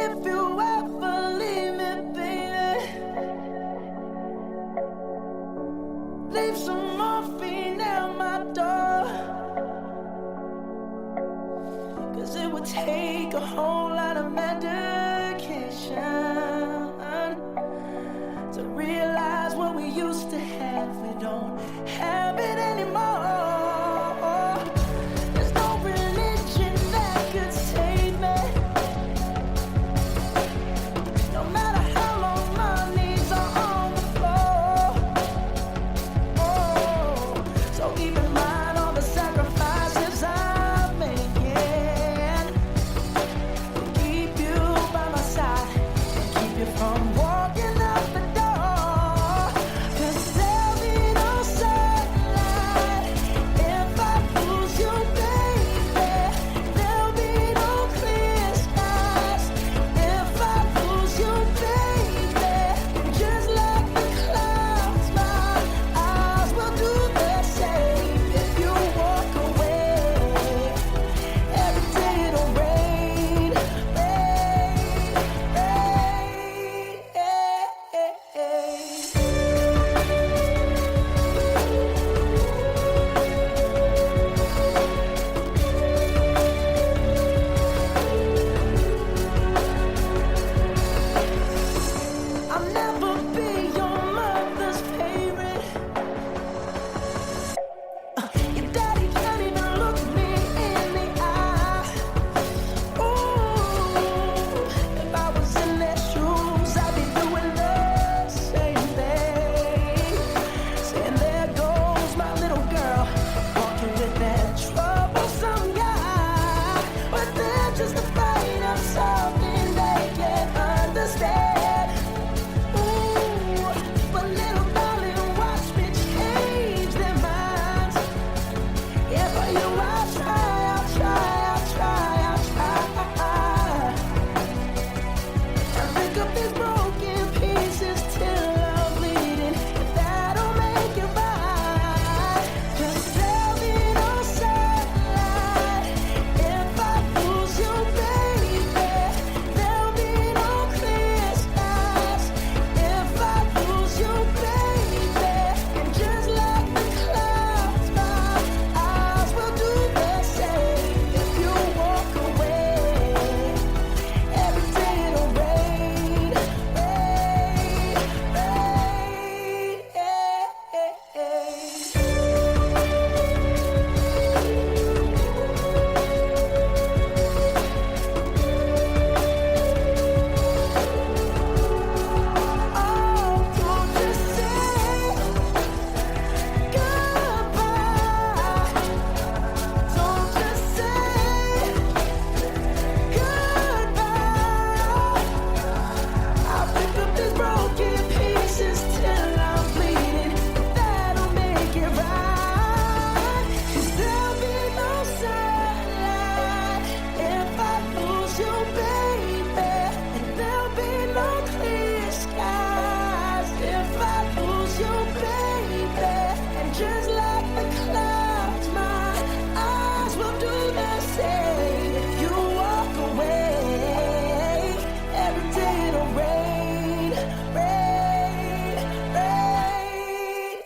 If you ever leave me, baby, leave some morphine at my door. 'Cause it would take a whole lot of medication to realize what we used to have. We don't have it anymore. There's no religion that could save me. No matter how long my knees are on the floor. Oh, so keep in mind all the sacrifices I'm making to keep you by my side and keep you from walking out the door. 'Cause there'll be no sunlight if I lose you, baby. There'll be no clear skies if I lose you, baby. Just like the clouds, my eyes will do the same. If you walk away, every day it'll rain, rain, I'll never be your mother's favorite. Your daddy can't even look me in the eye. Ooh, if I was in their shoes, I'd be doing the same thing. Saying there goes my little girl, walking with that troublesome guy. But they're just afraid of something they can't understand. Ooh, but little darling, watch me change their minds. Yeah, for you I'll try, I'll try, I'll try, I'll try. I'll pick up these broken pieces till I'm bleeding. If that'll make it right. 'Cause there'll be no sunlight if I lose you, baby. There'll be no clear skies if I lose you, baby. And just like the clouds, my eyes will do the same. If you walk away, every day it'll rain, rain, Oh, don't just say goodbye. Don't just say goodbye. I'll pick up these broken pieces till I'm bleeding. That'll make it right. 'Cause there'll be no sunlight if I lose you, baby. And there'll be no clear skies if I lose you, baby. And just like the clouds, my eyes will do the same. If you walk away, every day it'll rain, rain, rain.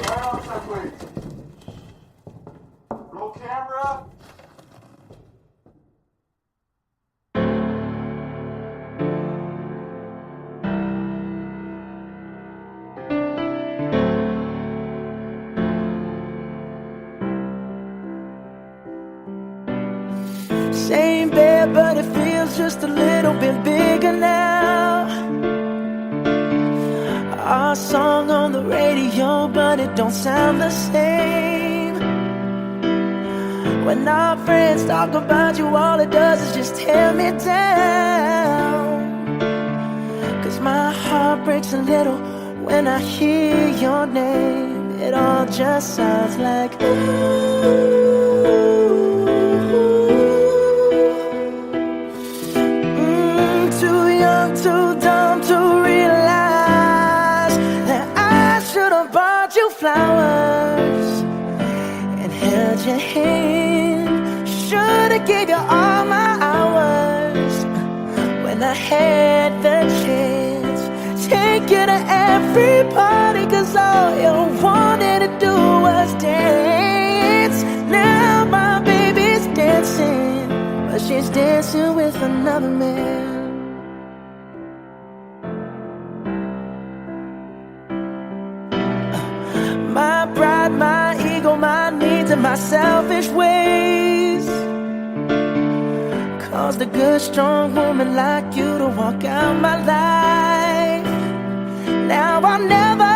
Right outside, please. Roll camera. Same bed, but it feels just a little bit bigger now. Our song on the radio, but it don't sound the same. When our friends talk about you, all it does is just tear me down. 'Cause my heart breaks a little when I hear your name. It all just sounds like ooh. Too young, too dumb to realize that I should have bought you flowers and held your hand. Should have gave you all my hours when I had the chance. Take you to every party, 'cause all you wanted to do was dance. Now my baby's dancing, but she's dancing with another man. My pride, my ego, my needs, and my selfish ways caused a good, strong woman like you to walk out my life. Now I'll never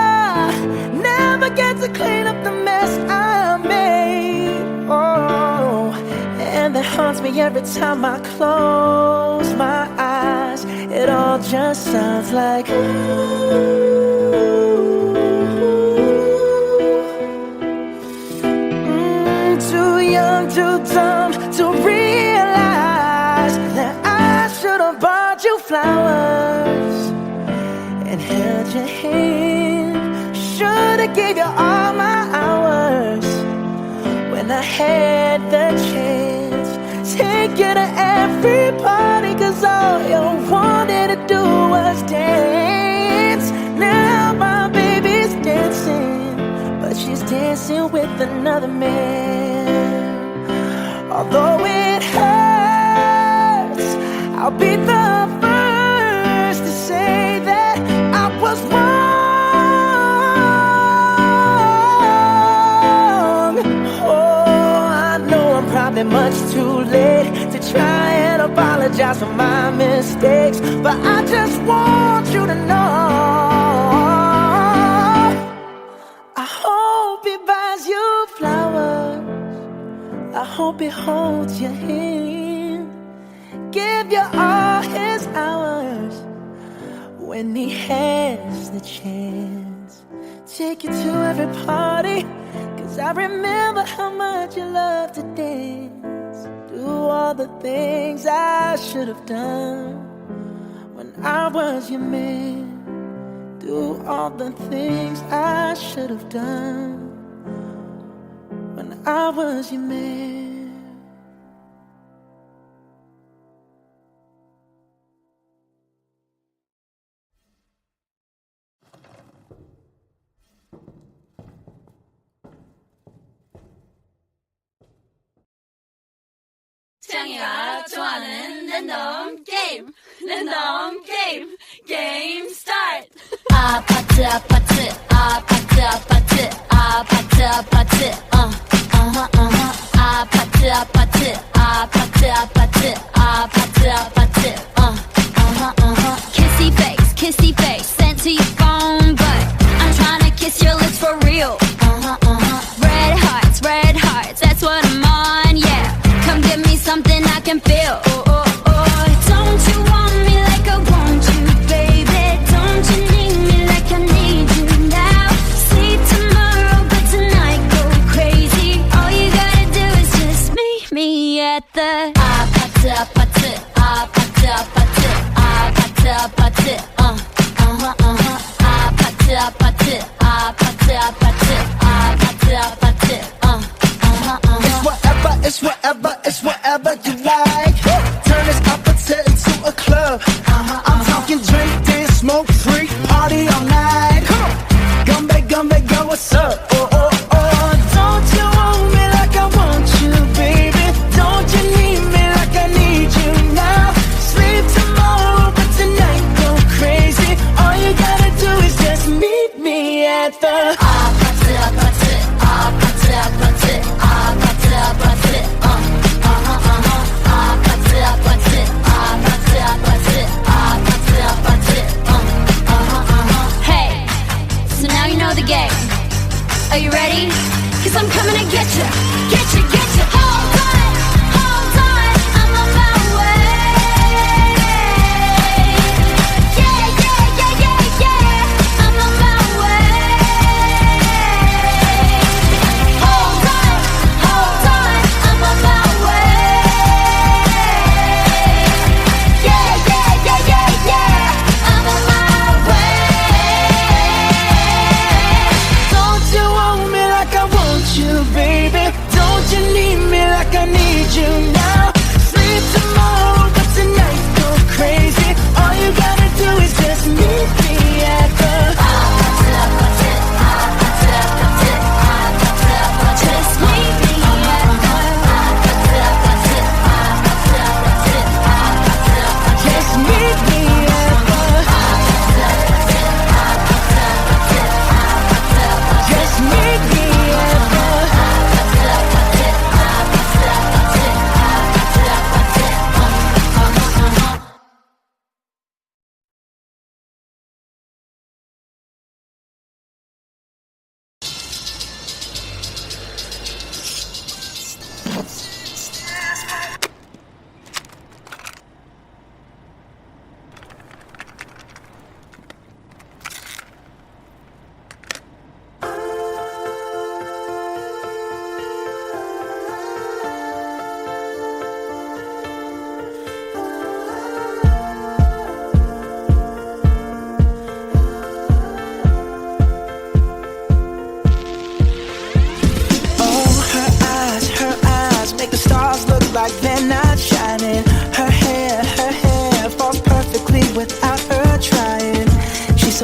get to clean up the mess I made. Oh, and that haunts me every time I close my eyes. It all just sounds like ooh. Too young, too dumb to realize that I should have bought you flowers and held your hand. Should have gave you all my hours when I had the chance. Take you to every party, 'cause all you wanted to do was dance. Now my baby's dancing, but she's dancing with another man. Although it hurts, I'll be the first to say that I was wrong. Oh, I know I'm probably much too late to try and apologize for my mistakes, but I just want you to know I hope he buys you flowers. I hope he holds your hand, give you all his hours when he has the chance. Take you to every party, 'cause I remember how much you love to dance. Do all the things I should have done when I was your man. Do all the things I should have done when I was your man. 태양이가 좋아하는 랜덤 게임, 랜덤 게임, 게임 스타트. 아파트 아파트 아파트 아파트 아파트 아파트 아파트 아파트 아파트 아파트 아파트 아파트 kissy face sent to your phone, but I'm trying to kiss your lips for real. Red hearts, that's what I'm on, yeah. Come give me something I can feel. Don't you want me like I want you, baby? Don't you need me like I need you now? Sleep tomorrow, but tonight go crazy. All you gotta do is just meet me at the 아파트 아파트 아파트 아파트 아파트 아파트 아파트 아파트 아파트 아파트 아파트 아파트 It's whatever you like. Turn this opposite into a club. I'm talking drink, dance, smoke, freak, party all night. Come on, go, what's up? Don't you want me like I want you, baby? Don't you need me like I need you now? Sleep tomorrow, but tonight go crazy. All you gotta do is just meet me at the 아파트 아파트 아파트 아파트 아파트 아파트 아파트 아파트 아파트 아파트 아파트 아파트 Hey, so now you know the game. Are you ready? 'Cause I'm coming to get you, get you, get you. Hold on.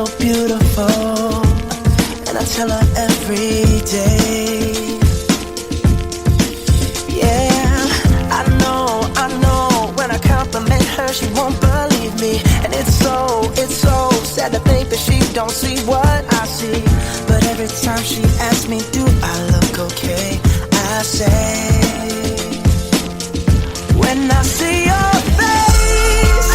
so beautiful, and I tell her every day. Yeah, I know, when I compliment her, she won't believe me. And it's so sad to think that she don't see what I see. But every time she asks me, do I look okay, I say, when I see your face,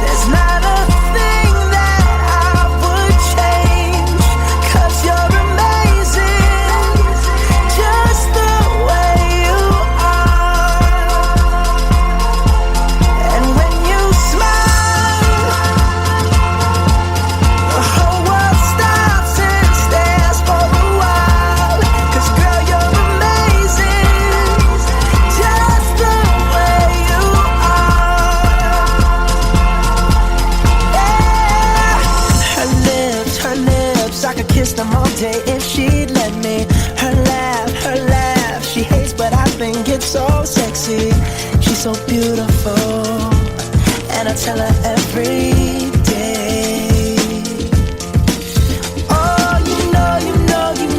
there's not a thing that I would change, 'cause you're amazing, just the way you are. And when you smile, the whole world stops and stares for a while, 'cause girl, you're amazing, just the way you are. Yeah. Her lips, I could kiss them all day if she'd let me. Her laugh, she hates but I think it's so sexy. She's so beautiful, and I tell her every day. Oh, you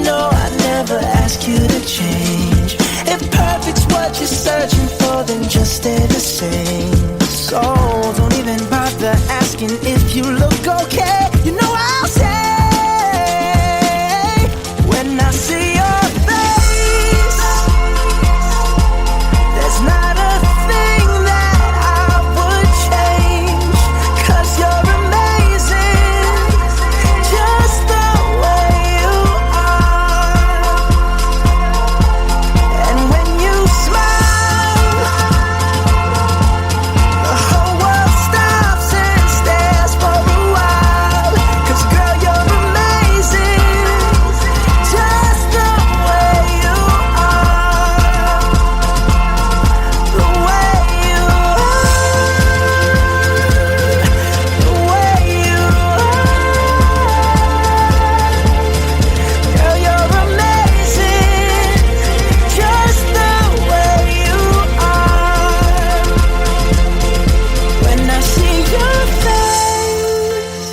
know, I never ask you to change. If perfect's what you're searching for, then just stay the same. So don't even bother asking if you look okay. You know I'll say, when I see your face, there's not a thing that I would change, 'cause you're amazing, just the way you are. And when you smile, the whole world stops and stares for a while, 'cause girl, you're amazing, just the way you are. The way you are. The way you are. Girl, you're amazing, just the way you are. When I see your face,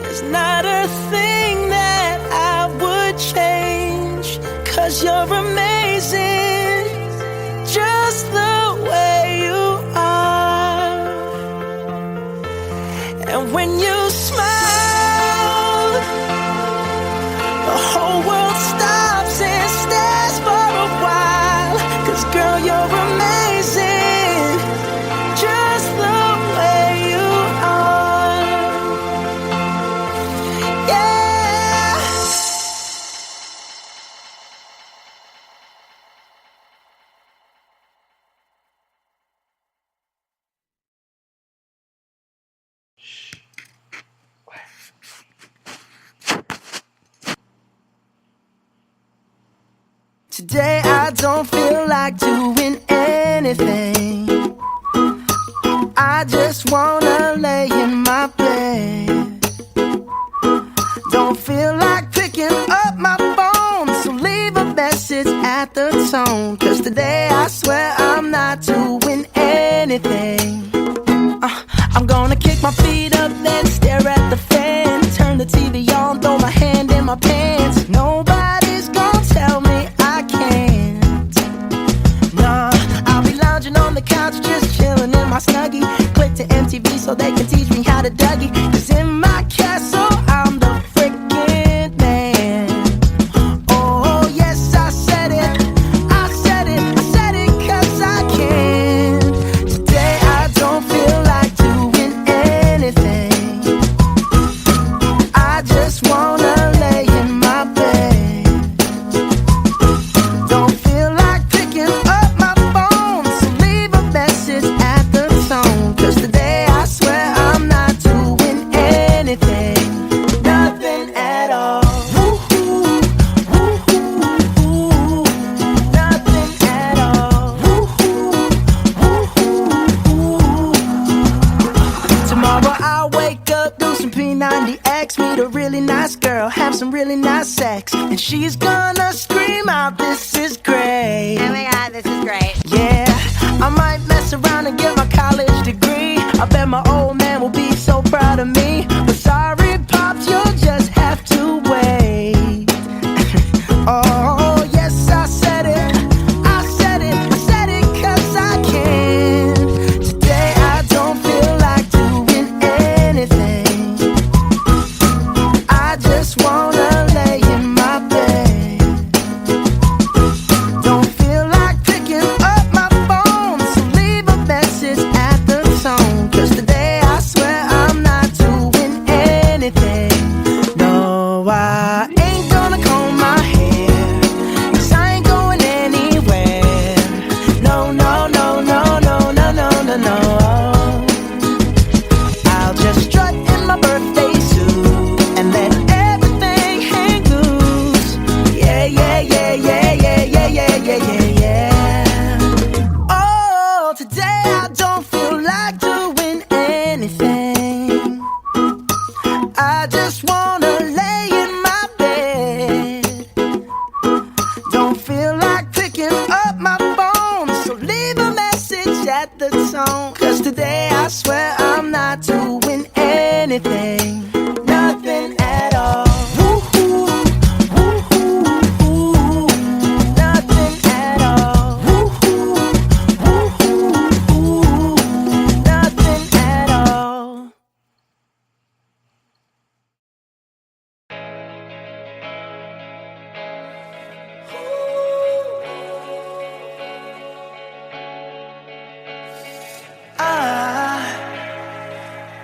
there's not a thing that I would change, 'cause you're amazing, just the way you are. And when you smile, the whole world stops and stares for a while, 'cause girl, you're amazing, just the way you are. Yeah. Today I don't feel like doing anything. I just wanna lay in my bed. Don't feel like picking up my phone, so leave a message at the tone, 'cause today I swear I'm not doing anything. I'm gonna kick my feet up, then stare at the fan, turn the TV on, throw my hand in my pants. Nobody's gonna tell me I can't. Nah, I'll be lounging on the couch, just chilling in my Snuggie. Click to MTV so they can teach me how to Dougie, 'cause in my castle I'm the freaking man. Oh yes, I said it, 'cause I can. Today I don't feel like doing anything. I just wanna lay in my bed. Don't feel like picking up my phone, so leave a message at the tone, 'cause today I swear I'm not doing anything. Nothing at all. Woo-hoo, woo-hoo, nothing at all. Woo-hoo, woo-hoo. Tomorrow I'll wake up, do some P90X, meet a really nice girl, have some really nice sex, and she's gonna scream out, "This is great." Oh my god, this is great. Yeah, I might mess around and get my college degree. I bet my old man will be proud of me. But sorry, Pops, you'll just have to wait. Oh, yes, I said it. I said it. I said it 'cause I can. Today I don't feel like doing anything. I just wanna lay in my bed. Don't feel like picking up my phone, so leave a message at the tone. 'Cause today I swear I'm not doing anything. No, I ain't gonna comb my hair, 'cause I ain't going anywhere. No, no, no, no, no, no, no, no, no. I'll just strut in my birthday suit and let everything hang loose. Yeah, yeah, yeah, yeah, yeah, yeah, yeah, yeah, yeah, yeah. Oh, today I don't feel like doing anything. I just wanna lay in my bed. Don't feel like picking up my phone, so leave a message at the tone. 'Cause today I swear I'm not doing anything. Nothing at all. Woo-hoo, woo-hoo, woo-hoo. Nothing at all. Woo-hoo, woo-hoo, woo-hoo. Nothing at all.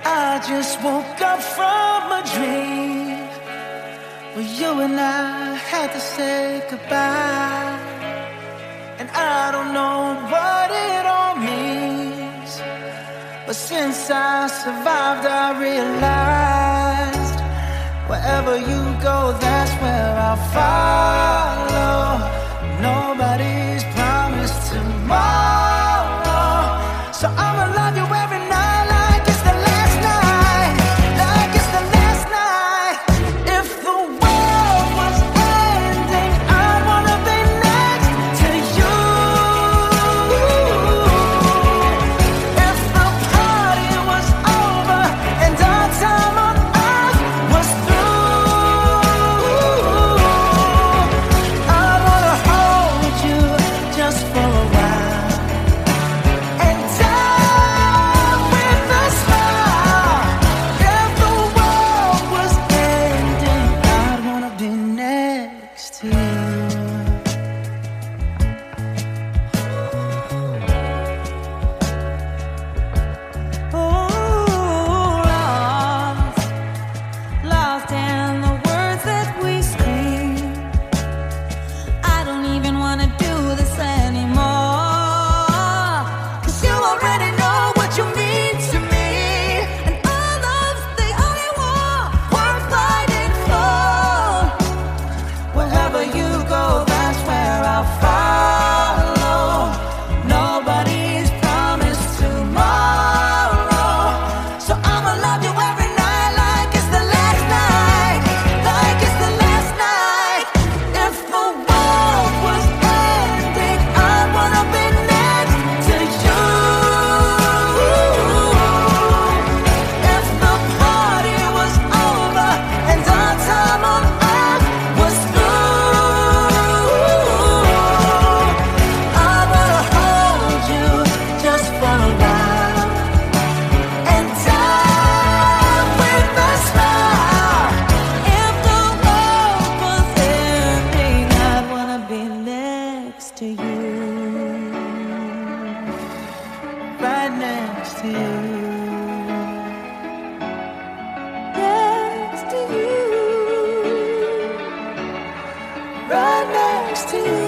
I just woke up from a dream where you and I had to say goodbye. And I don't know what it all means, but since I survived I realized wherever you go, that's where I'll follow. Nobody's promised tomorrow, so I'ma love you every night like it's the last night, like it's the last night. If the world was ending, I'd wanna be next to you. If the party was over and our time on earth was through, I wanna hold you just for a while and die with a smile. If the world was ending, I'd wanna be next to you. Oh, lost in the words that we scream. I don't even wanna do this anymore, 'cause you already know what you mean to me. And all love's the only war worth fighting for. Wherever you go, that's where I'll follow. Nobody's promised tomorrow, so I'ma love you every night like it's the last night, like it's the last night. If the world was ending, I wanna be next to you. If the party was over and our time on earth was through, I wanna hold you just for a while and die with a smile. If the world was ending, I'd wanna be next to you, right next to you, next to you, right next to you.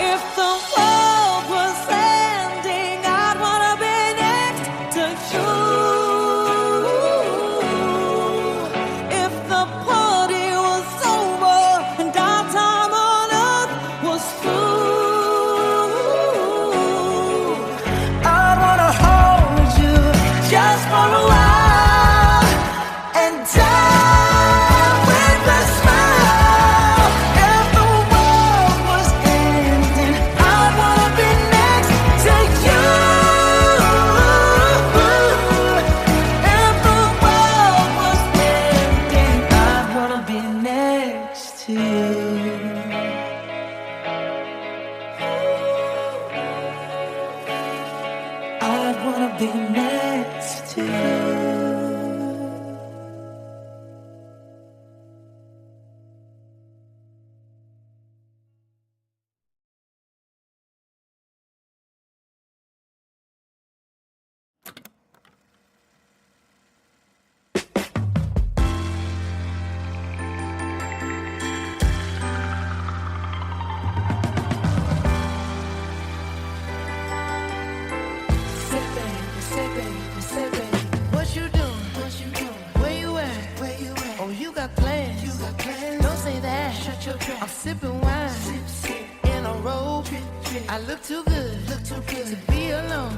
If the world was ending, I'd wanna be next to you. wanna be next to you. I'm sipping wine in a robe. I look too good to be alone.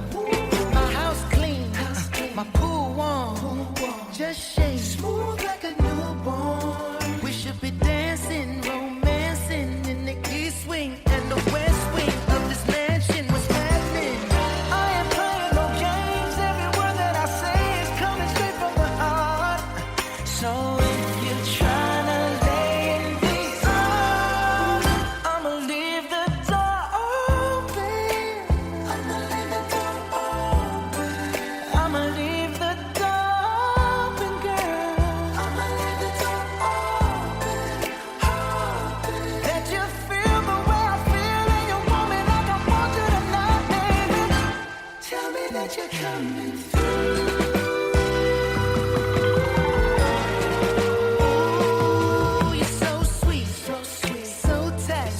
My house clean, my pool warm. Just shake smooth like a newborn. We should be dancing, romancing in the east wing and the west wing of this mansion. What's happening? I ain't playing no games. Every word that I say is coming straight from the heart. So if you're trying to lay in these arms, I'ma leave the door open. I'ma leave the door open. I'ma leave the door open, girl. I'ma leave the door open, open. Let you feel the way I feel, and you want me like I want you tonight, baby. Tell me that you're coming through. Ooh, you're so sweet, so tight.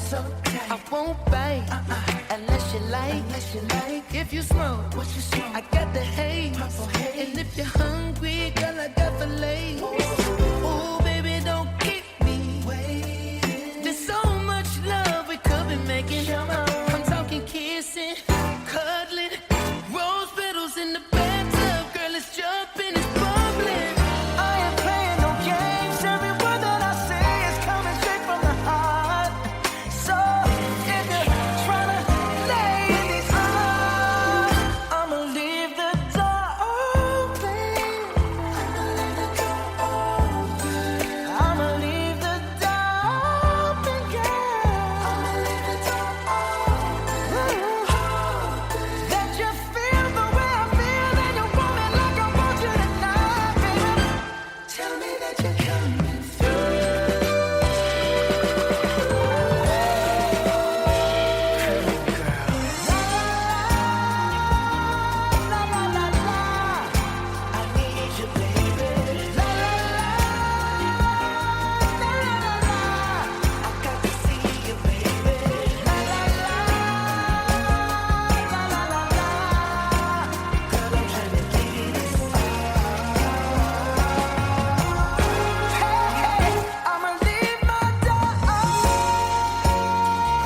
I won't bite unless you like. If you smoke, I got the haze. And if you're hungry, girl, I got fillets. Ooh, baby, don't keep me waiting. There's so much love we could be making. I'm talking kissing, cuddling, rose petals in the bathtub. Girl, it's jumping, it's bubbling. I ain't playing no games. Every word that I say is coming straight from the heart. So if you're trying to lay in these arms, I'ma leave the door open. I'ma leave the door open. I'ma leave the door open, girl. I'ma leave the door open. Let you feel the way I feel, and you want me like I want you tonight, baby. Tell me that you're coming through. La la la la, I need you, baby. La la la, la la la, I got to see you, baby. La la la, la la la la, girl, I'm trying to give you this. Hey, I'ma leave my door open.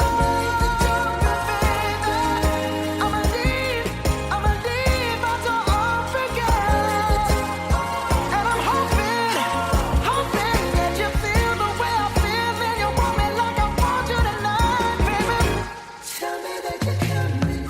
I'ma leave the door open, baby. I'ma leave my door open, girl. And I'm hoping that you feel the way I feel, and you want me like I want you tonight, baby. Tell me that you're coming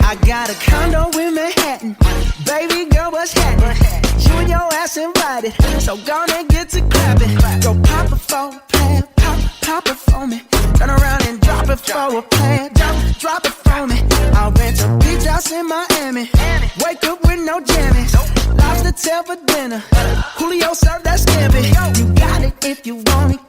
I got a condo in Manhattan. Baby girl, what's happening? You and your ass invited, so gonna get to clapping. Go pop it for a plan, pop it for me. Turn around and drop it for a plan, drop it for me. I'll rent a beach house in Miami. Wake up with no jammies. Lobster tail for dinner. Julio served that scampi. You got it if you want it.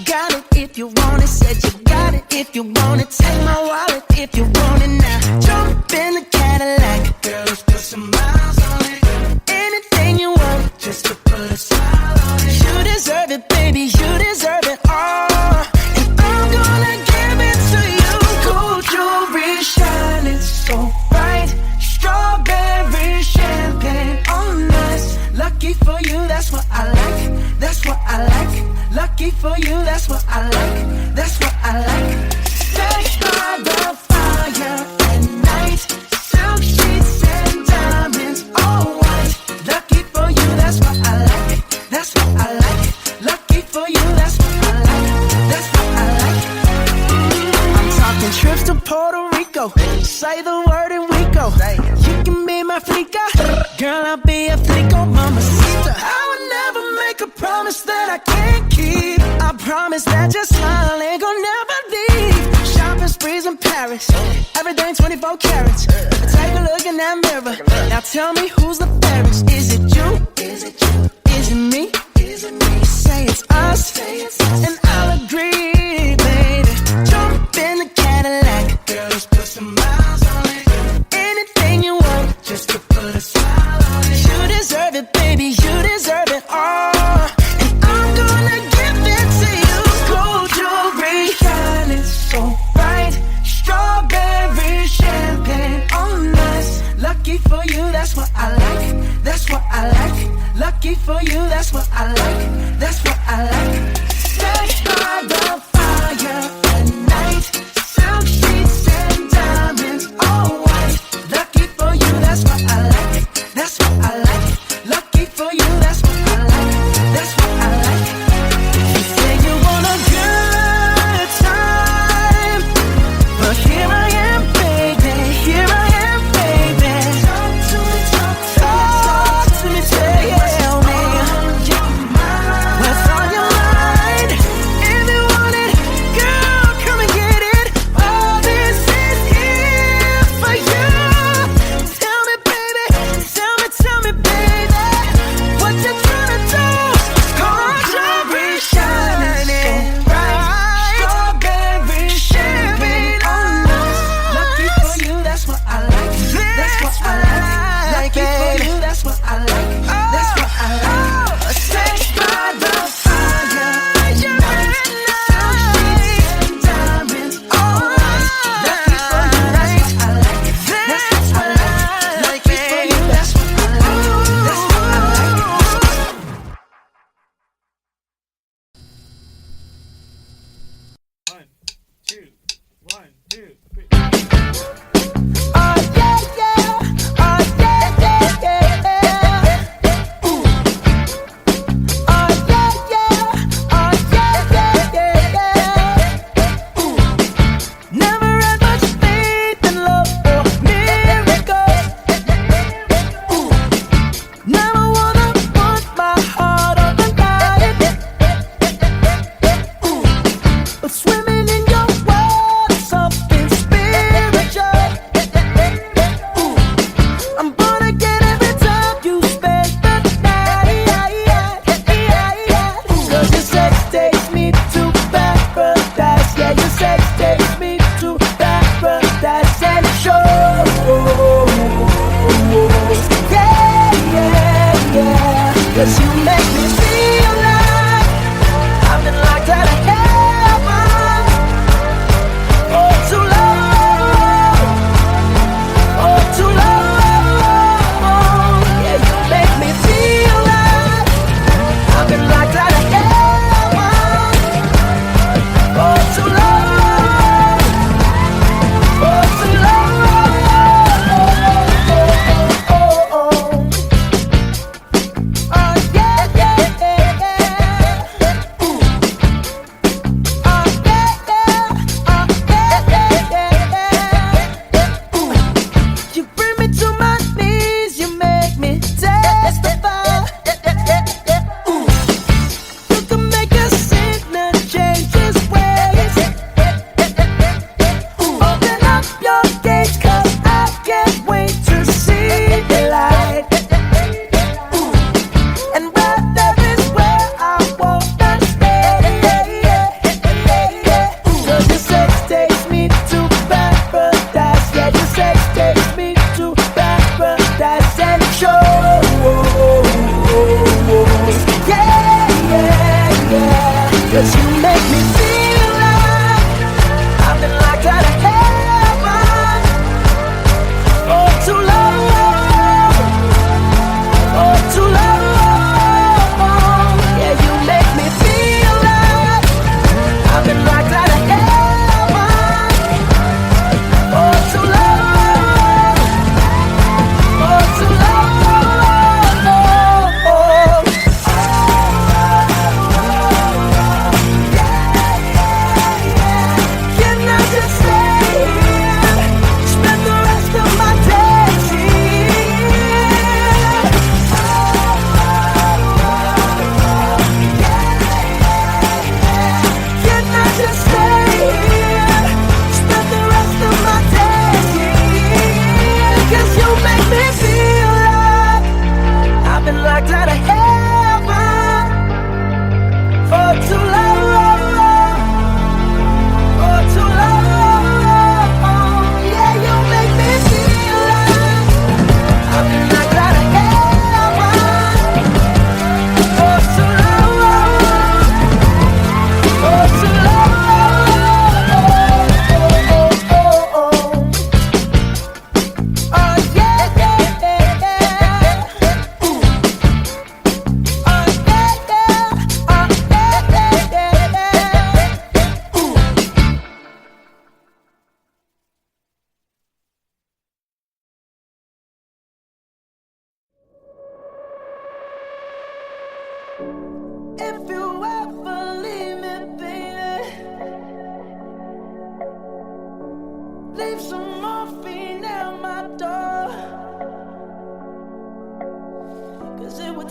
Got it if you want it. Said you got it if you want it. Take my wallet if you want it now. Jump in the Cadillac. Lucky for you, that's what I like. That's what I like. Lucky for you, that's what I like. That's what I like. Stay by the fire at night. Silk sheets and diamonds, all white. Lucky for you, that's what I like. That's what I like. Lucky for you, that's what I like. That's what I like. I'm talking trips to Puerto Rico. Say the word and we go. You can be my flica, girl, I'll be a flico, mama sister. I would never make a promise that I can't keep. I promise that your smile ain't gonna never leave. Shopping sprees in Paris, everything 24 carats. Take a look in that mirror. Now tell me who's the fairest? Is it you? Is it you? Is it me? Is it me? Say it's us, and I'll agree, baby. Jump in the Cadillac, girl, let's put some miles on it. Anything you want, just to put a smile on it. You deserve it, baby, you deserve it all. And I'm gonna give it to you. Gold jewelry, shining so bright. Strawberry champagne on us. Lucky for you, that's what I like. That's what I like. Lucky for you, that's what I like. That's what I like. Stay by the fire at night. Silk sheets and diamonds, all white. Lucky for you, that's what I like. That's what I like. Lucky for you, that's what I like. That's what I like. You say you want a good time, but here I am, baby. Here I am, baby. Talk to me, talk to me, tell me what's on your mind. What's on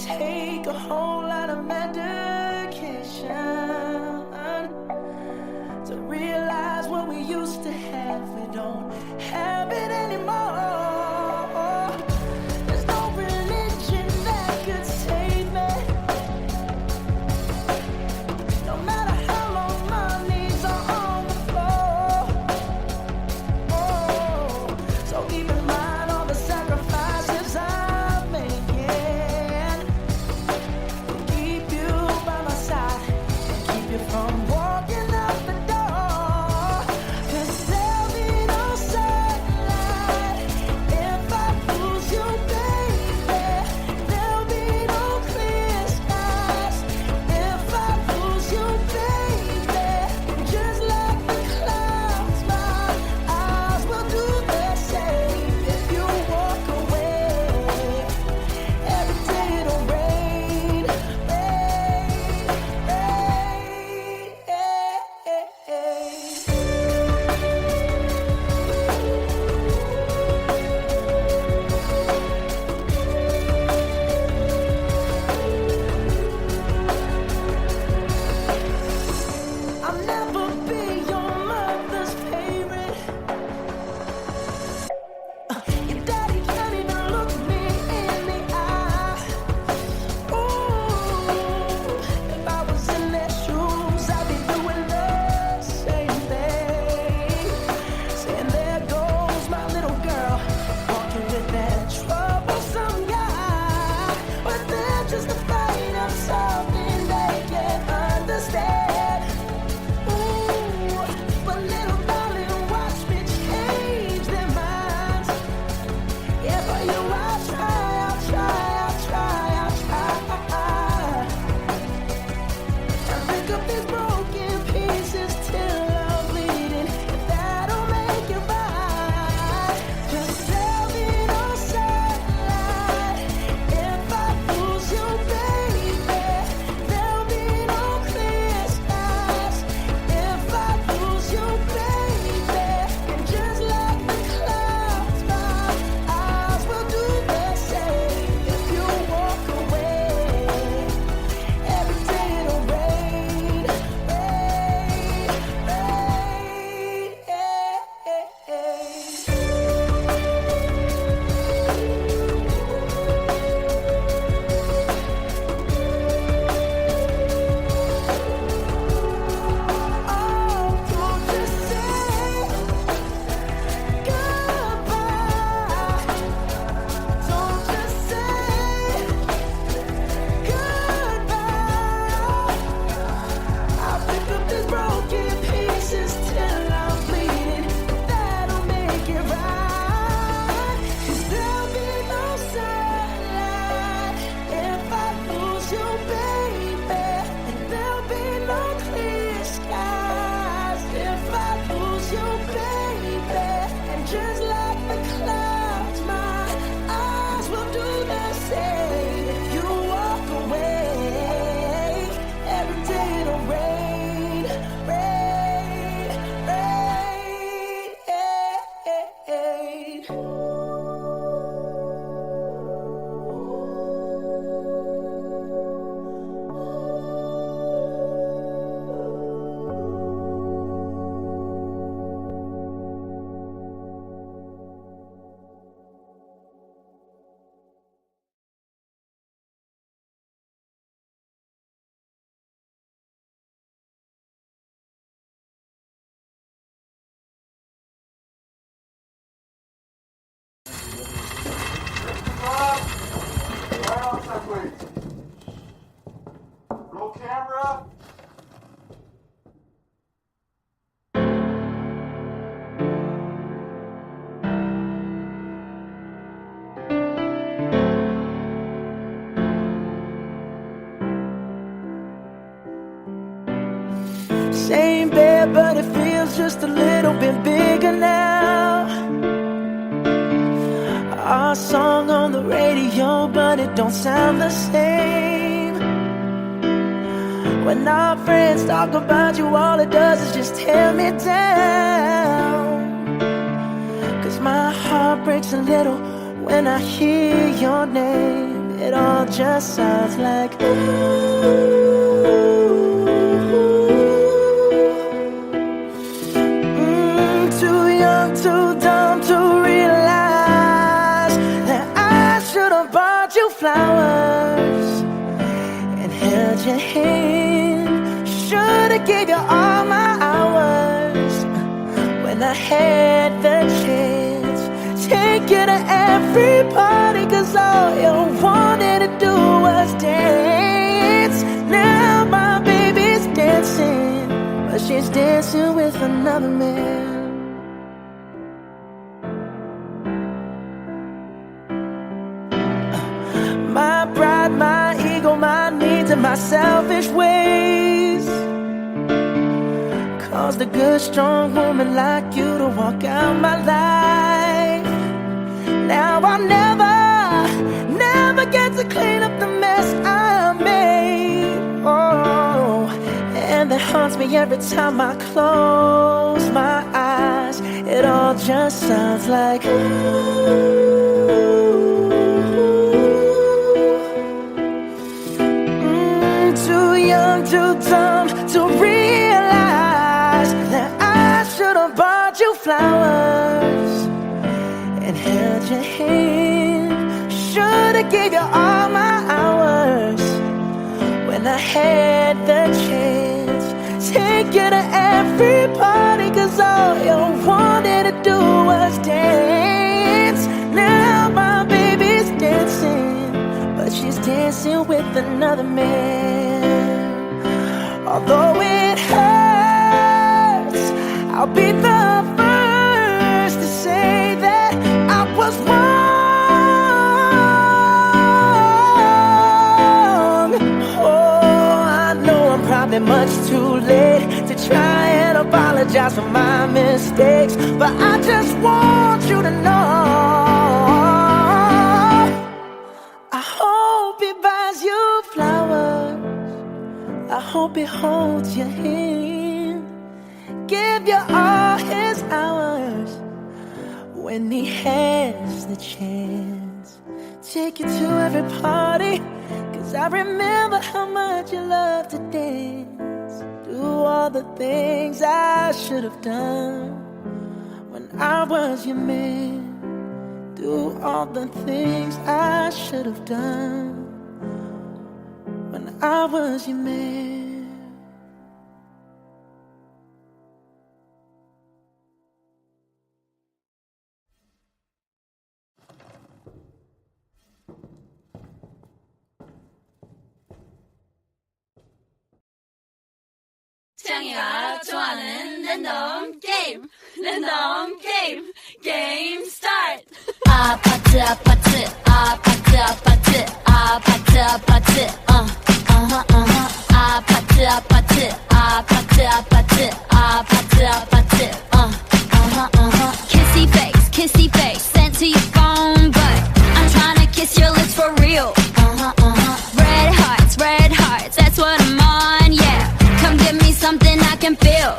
take a whole lot of medication to realize what we used to have, we don't have it anymore. There's no religion that could save me. No matter how long my knees are on the floor. Oh, so keep in mind all the sacrifices I'm making to keep you by my side and keep you from walking out the door. 'Cause there'll be no sunlight if I lose you, baby. There'll be no clear skies if I lose you, baby. Just like the clouds, my eyes will do the same. If you walk away, every day it'll rain, rain, I'll never be your mother's favorite. Your daddy can't even look me in the eye. Ooh, if I was in their shoes, I'd be doing the same thing. Saying there goes my little girl, walking with that troublesome guy. But they're just afraid of something they can't understand. Ooh, but little darling, watch me change their minds. Yeah, for you I'll try, I'll try, I'll try, I'll try. And pick up these broken pieces till I'm bleeding. If that'll make it right. 'Cause there'll be no sunlight if I lose you, baby. There'll be no clear skies if I lose you, baby. And just like the clouds, my eyes will do the same. If you walk away, every day it'll rain, rain, Oh, don't just say goodbye. Don't just say goodbye. I'll pick up these broken pieces till I'm bleeding. That'll make it right. 'Cause there'll be no sunlight if I lose you, baby. And there'll be no clear skies if I lose you, baby. And just like the clouds, my eyes will do the same. If you walk away, every day it'll rain, rain, rain. Right on subway. Roll camera. Same bed, but it feels just a little bit bigger now. Our song on the radio, but it don't sound the same. When our friends talk about you, all it does is just tear me down. 'Cause my heart breaks a little when I hear your name. It all just sounds like too young, too dumb to realize that I should have bought you flowers and held your hand. Should have gave you all my hours when I had the chance. Take you to every party, 'cause all you wanted to do was dance. Now my baby's dancing, but she's dancing with another man. My pride, my ego, my needs, and my selfish ways caused a good, strong woman like you to walk out my life. Now I'll never get to clean up the mess I made. Oh, and that haunts me every time I close my eyes. It all just sounds like too young, too dumb to realize that I should have bought you flowers and held your hand. Should have gave you all my hours when I had the chance. Take you to every party, 'cause all you wanted to do was dance. Now my baby's dancing, but she's dancing with another man. Although it hurts, I'll be the first to say that I was wrong. Oh, I know I'm probably much too late to try and apologize for my mistakes, but I just want you to know I hope he buys you flowers. I hope he holds your hand, give you all his hours when he has the chance. Take you to every party, 'cause I remember how much you love to dance. Do all the things I should have done when I was your man. Do all the things I should have done when I was your man. 창이가 좋아하는 랜덤 게임, 랜덤 게임, 게임 스타트. 아파트 아파트 아파트 아파트 아파트 아파트 아파트 아파트 아파트 아파트 아파트 아파트 kissy face sent to your phone, but I'm trying to kiss your lips for real. Red hearts, that's what I'm on, yeah. Come give me something I can feel.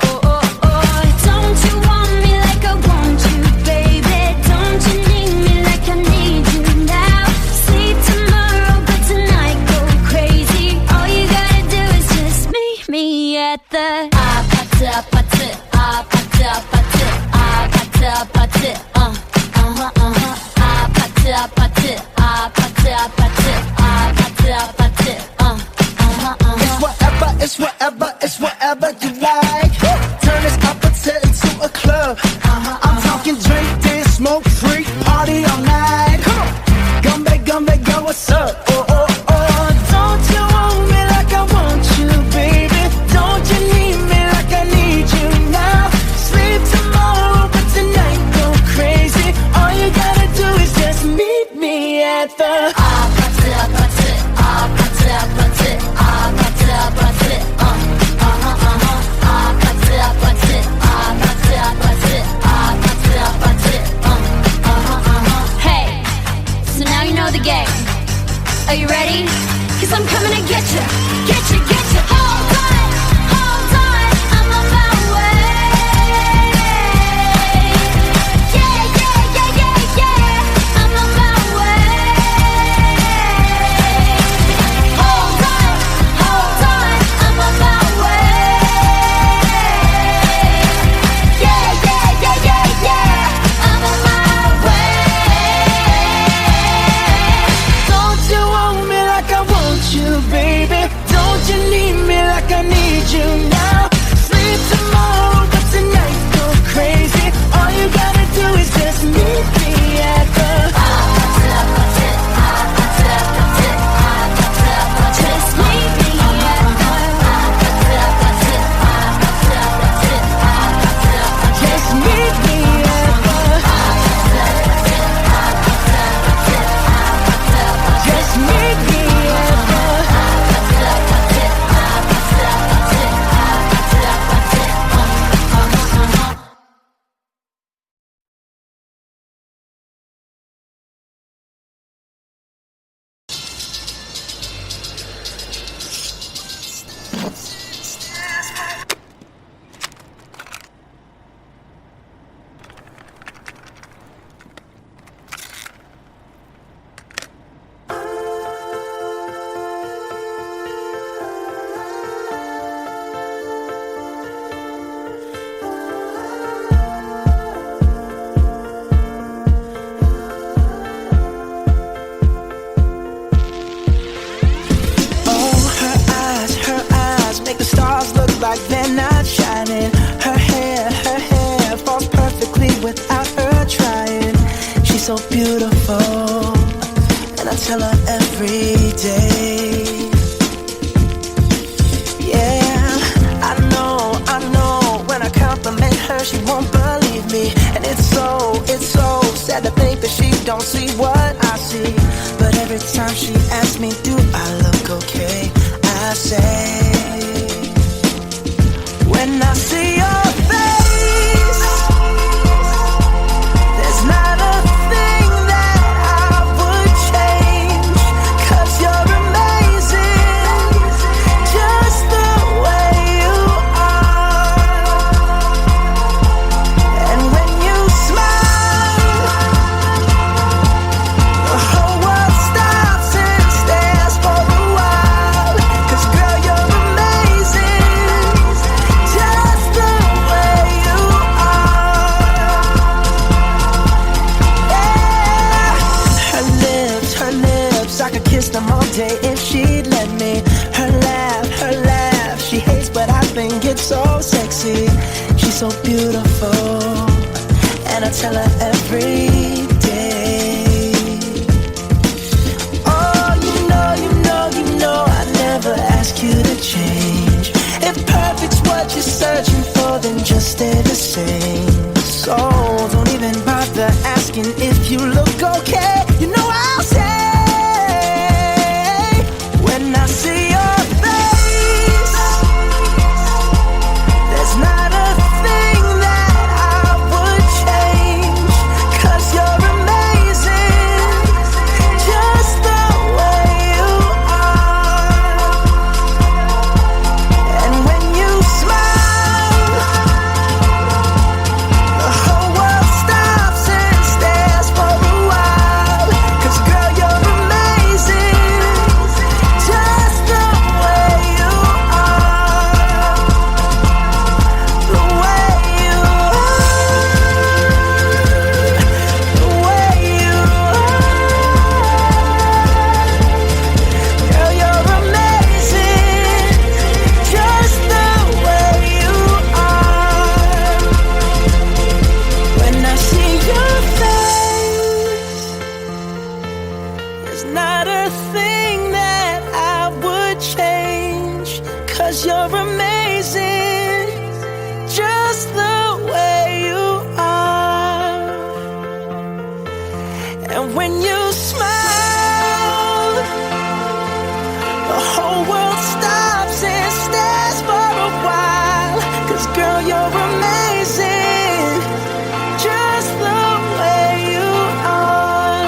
Don't you want me like I want you, baby? Don't you need me like I need you now? Sleep tomorrow, but tonight go crazy. All you gotta do is just meet me at the 아파트 아파트 아파트 아파트 아파트 아파트 아파트 아파트 아파트 아파트 아파트 아파트 It's whatever, it's whatever you like. Turn this opposite into a club. I'm talking drink, dance, smoke, freak, party all night. Come on, gumbe, girl, what's up? Don't you want me like I want you, baby? Don't you need me like I need you now? Sleep tomorrow, but tonight go crazy. All you gotta do is just meet me at the 아파트 아파트 아파트 아파트 아파트 아파트 아파트 아파트 아파트 아파트 아파트 아파트 Hey, so now you know the game. Are you ready? 'Cause I'm coming to get you, get you, get you. Hold on, I'm on my way. Yeah, I'm on my way. like they're not shining. Her hair falls perfectly without her trying. She's so beautiful, and I tell her every day. Yeah, I know, when I compliment her, she won't believe me. And it's so sad to think that she don't see what I see. But every time she asks me, do I look okay? I say, when I see your face, there's not a thing that I would change. 'Cause you're amazing, just the way you are. And when you smile, the whole world stops and stares for a while. 'Cause girl, you're amazing, just the way you are. Yeah. Her lips, I could kiss them all day if she'd let me. Her laugh, she hates but I think it's so sexy. She's so beautiful, and I tell her every day. Oh, you know, I never ask you to change. If perfect's what you're searching for, then just stay the same. So don't even bother asking if you look okay. You know I'll say, when I see your face, there's not a thing that I would change. 'Cause you're amazing, just the way you are. And when you smile, the whole world stops and stares for a while. 'Cause girl, you're amazing, just the way you are. The way you are. The way you are. Girl, you're amazing, just the way you are. When I see your face, there's not a thing that I would change. 'Cause you're amazing, just the way you are. And when you smile, the whole world stops and stares for a while. 'Cause girl, you're amazing, just the way you are.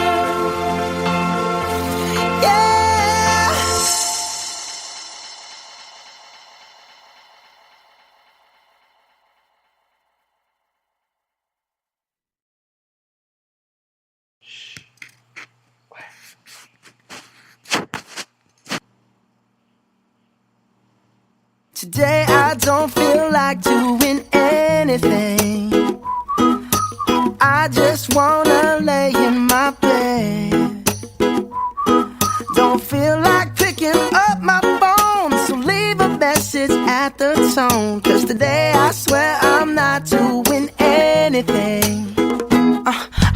Yeah. Today I don't feel like doing anything. I just wanna lay in my bed. Don't feel like picking up my phone, so leave a message at the tone. 'Cause today I swear I'm not doing anything.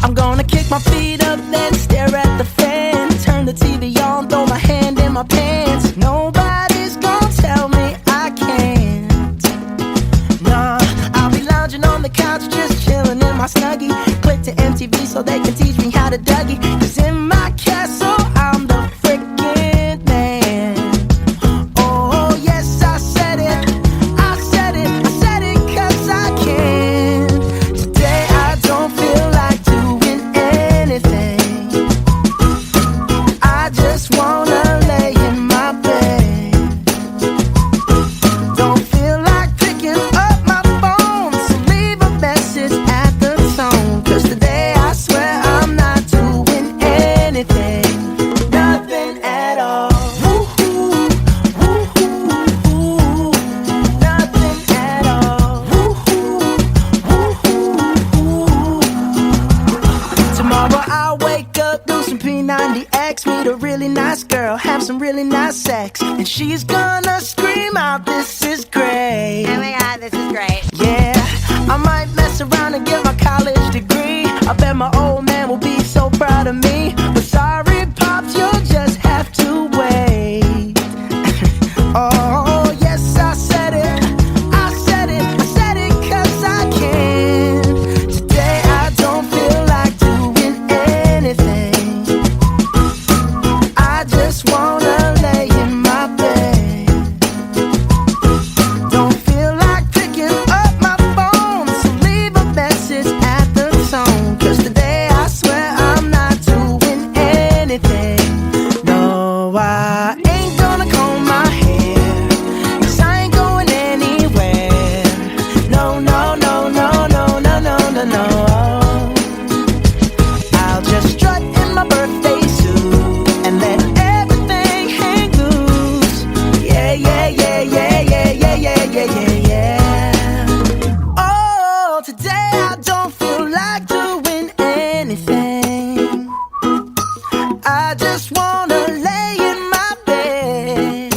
I'm gonna kick my feet up, then stare at the fan. Turn the TV on, throw my hand in my pants. Nobody's gonna tell me I can't. Nah, I'll be lounging on the couch, just chilling in my Snuggie. Click to MTV so they can teach me how to Dougie. 'Cause in my castle, I'm the freaking man. Oh, yes, I said it, 'cause I can. Today I don't feel like doing anything. I just wanna lay in my bed. Don't feel like picking up my phone, so leave a message at the tone. 'Cause today I swear I'm not doing anything. Nothing at all. Woo-hoo, woo-hoo, nothing at all. Woo-hoo, woo-hoo. Tomorrow I'll wake up, do some P90X. text, meet a really nice girl, have some really nice sex, and she's gonna scream out, this is great. Oh my god, this is great. Yeah, I might mess around and get my college degree. I bet my old man will be so proud of me. But sorry, Pops, you'll just have to wait. Oh, yes, I said it. I said it. I said it 'cause I can. Today I don't feel like doing anything. I just wanna lay in my bed. Don't feel like picking up my phone, so leave a message at the tone. 'Cause today I swear I'm not doing anything. No, I ain't gonna comb my hair, 'cause I ain't going anywhere. No, no, no, no, no, no, no, no, no. I'll just strut in my birthday suit and let everything hang loose. Yeah, yeah, yeah, yeah, yeah, yeah, yeah, yeah, yeah, yeah. Oh, today I don't feel like doing anything. I just wanna lay in my bed.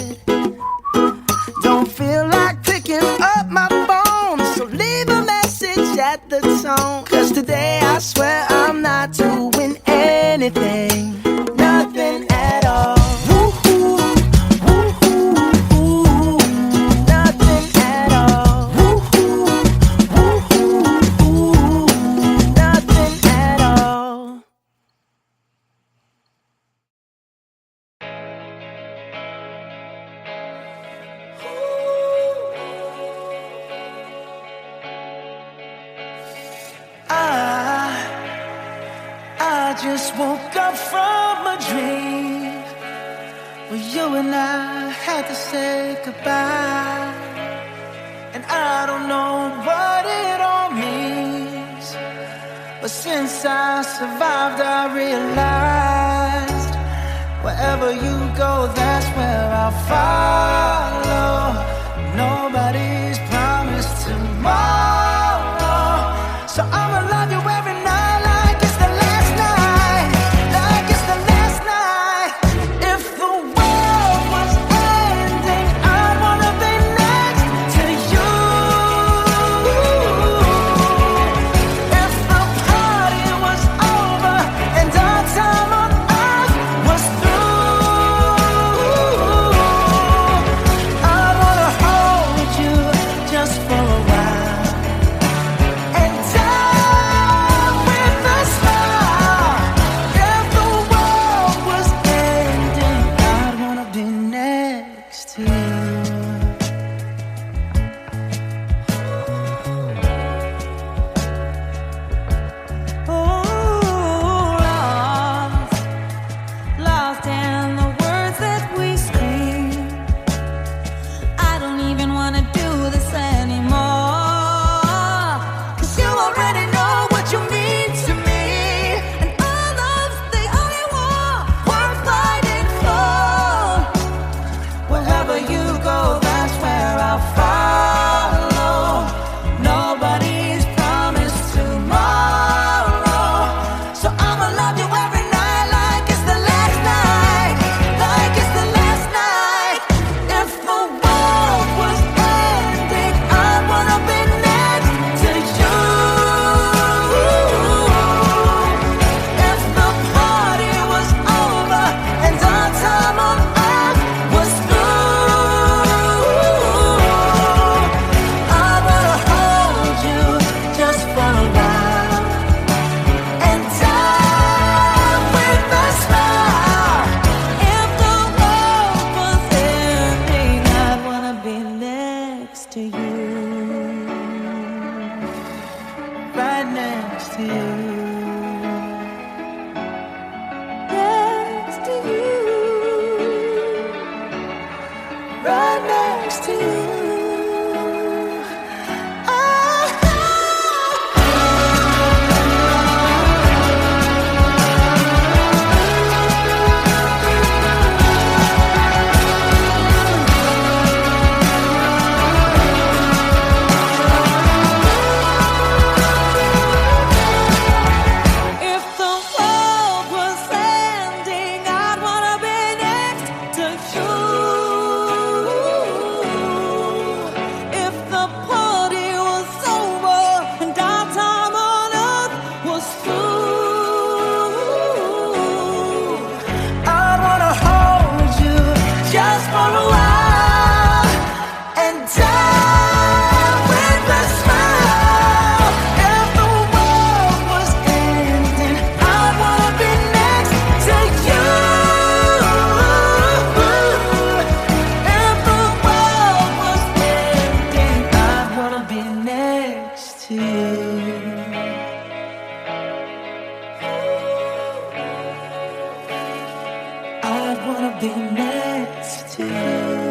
Don't feel like picking up my phone, so leave a message at the tone. 'Cause today I swear I'm not doing anything. Nothing at all. Woo-hoo, woo-hoo, woo-hoo. Nothing at all. Woo-hoo, woo-hoo, woo-hoo. Nothing at all. I just woke up from a dream where you and I had to say goodbye. And I don't know what it all means, but since I survived, I realized wherever you go, that's where I'll follow. Nobody's promised tomorrow, so I'ma love you every night like it's the last night, like it's the last night. If the world was ending, I'd wanna be next to you. If the party was over and our time on earth was through, I'd wanna hold you just for a while and die with a smile. If the world was ending, I'd wanna be next to you. Lost in the words that we scream. I don't even wanna do this anymore. 'Cause you already know what you mean to me, and all love's the only war worth fighting for. Wherever you go, that's where I'll follow. Nobody's promised tomorrow, so I'ma love you every night like it's the last night, like it's the last night. If the world was ending, I wanna be next to you. If the party was over and our time on earth was through, I wanna hold you just for a while and die with a smile. If the world was ending, I'd wanna be next to you. Right next to you. Next to you. Right next to you. If the world was ending, I be next to you.